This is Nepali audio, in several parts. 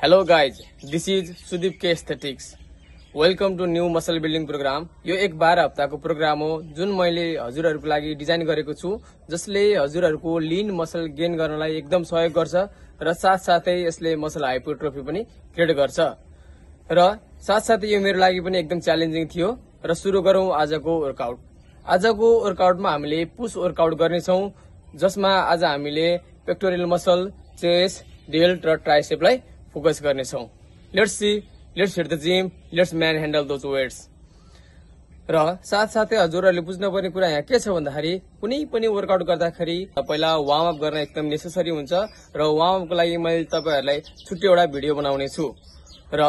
Hello guys, this is Sudeep K Aesthetics. Welcome to new muscle building programme. यो एक 12 हप्ताको प्रोग्राम हो जुन मैले हजुरहरूको लागि डिजाइन गरेको छु, जसले हजुरहरूको लीन मसल गेन गर्नलाई एकदम सहयोग गर्छ र साथसाथै यसले मसल हाइपरट्रोफी पनि क्रिएट गर्छ र साथसाथै यो मेरो लागि पनि एकदम च्यालेन्जिङ थियो। र सुरु गरौं आजको वर्कआउट। आजको वर्कआउटमा हामीले पुश वर्कआउट गर्नेछौं, जसमा आज हामीले पेक्टोरियल मसल, चेस्ट, डेल्ट र ट्राइसेपलाई फोकस गर्नेछौं। Let's see, let's hit the gym, let's manhandle those weights. र साथसाथै हजुरहरूले बुझ्नुपर्ने कुरा यहाँ के छ भन्दाखेरि कुनै पनि वर्कआउट गर्दाखेरि पहिला वार्म अप गर्न एकदम नेसेसरी हुन्छ र वार्म अपको लागि मैले तपाईहरुलाई छुट्टै एउटा भिडियो बनाउने छु। र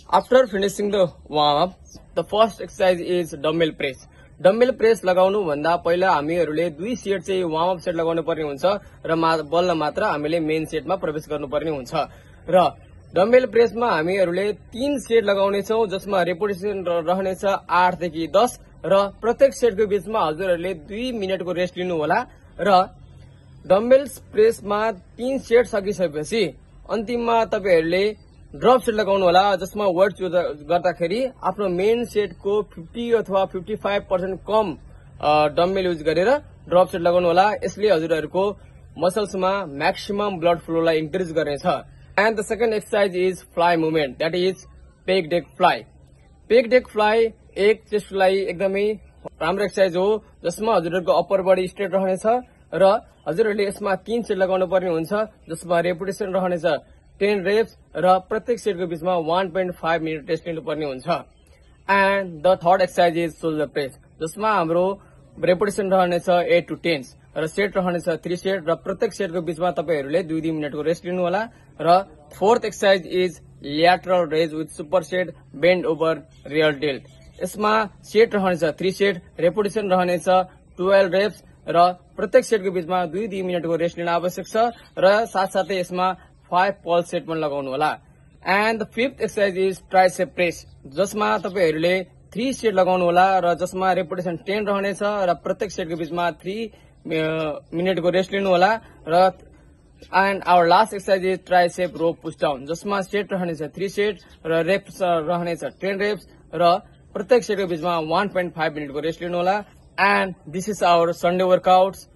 after finishing the warm up, the first exercise is dumbbell press. Dumbbell press लगाउनु भन्दा पहिला हामीहरूले 2 सेट चाहिँ वार्म अप सेट लगाउनु पर्ने हुन्छ र बल्ल मात्र हामीले मेन सेटमा प्रवेश गर्नुपर्ने हुन्छ। र डम्बेल प्रेसमा हामीहरूले 3 सेट लगाउनेछौं, जसमा रेपिटेसन रहनेछ 8 देखि 10 र प्रत्येक सेटको बीचमा हजुरहरूले 2 मिनेटको रेस्ट लिनु होला। र डम्बेल प्रेसमा 3 सेट सकिसकेपछि अन्तिममा तपाईहरुले ड्रप सेट लगाउनु होला, जसमा वेट गर्दाखेरि आफ्नो मेन सेटको 50 अथवा 55% कम डम्बेल युज गरेर ड्रप सेट लगाउनु होला। यसले हजुरहरूको मसल्समा मैक्सिमम ब्लड फ्लोलाई इन्क्रिज गर्नेछ। And the second exercise is fly movement, that is pec deck fly. Pec deck fly एक चेस्टलाई एकदमै राम्रो एक्सरसाइज हो, जसमा हजुरहरूको अप्पर बडी स्ट्रेट रहनेछ र हजुरहरूले यसमा 3 सेट लगाउनु पर्ने हुन्छ, जसमा रेपिटेसन रहनेछ 10 रेप्स र प्रत्येक सेटको बीचमा 1.5 मिनेट रेस्ट लिनुपर्ने हुन्छ। And the third exercise is shoulder press, जसमा हाम्रो रेपिटेसन रहनेछ 8 to 10 र सेट रहनेछ 3 सेट र प्रत्येक सेटको बीचमा तपाईहरुले 2 मिनेटको रेस्ट लिनु होला। र fourth exercise is lateral raise with super set bend over rear delt. यसमा सेट रहनेछ 3 सेट, रेपिटेसन रहनेछ 12 रेप्स र प्रत्येक सेटको बीचमा 2 मिनेटको रेस्ट लिन आवश्यक छ र साथसाथै यसमा 5 पल्स सेट पनि लगाउनु होला। And the fifth exercise is tricep press, जसमा तपाईहरुले 3 सेट लगाउनु होला र जसमा रेपिटेसन 10 रहनेछ र प्रत्येक सेटको बीचमा 3 मिनेटको रेस्ट लिनु होला। र and our last exercise is tricep rope push down, जसमा सेट रहनेछ 3 सेट र रेप्स रहनेछ 10 रेप्स र प्रत्येक सेटको बीचमा 1.5 मिनेटको रेस्ट लिनु होला। And this is our Sunday workouts.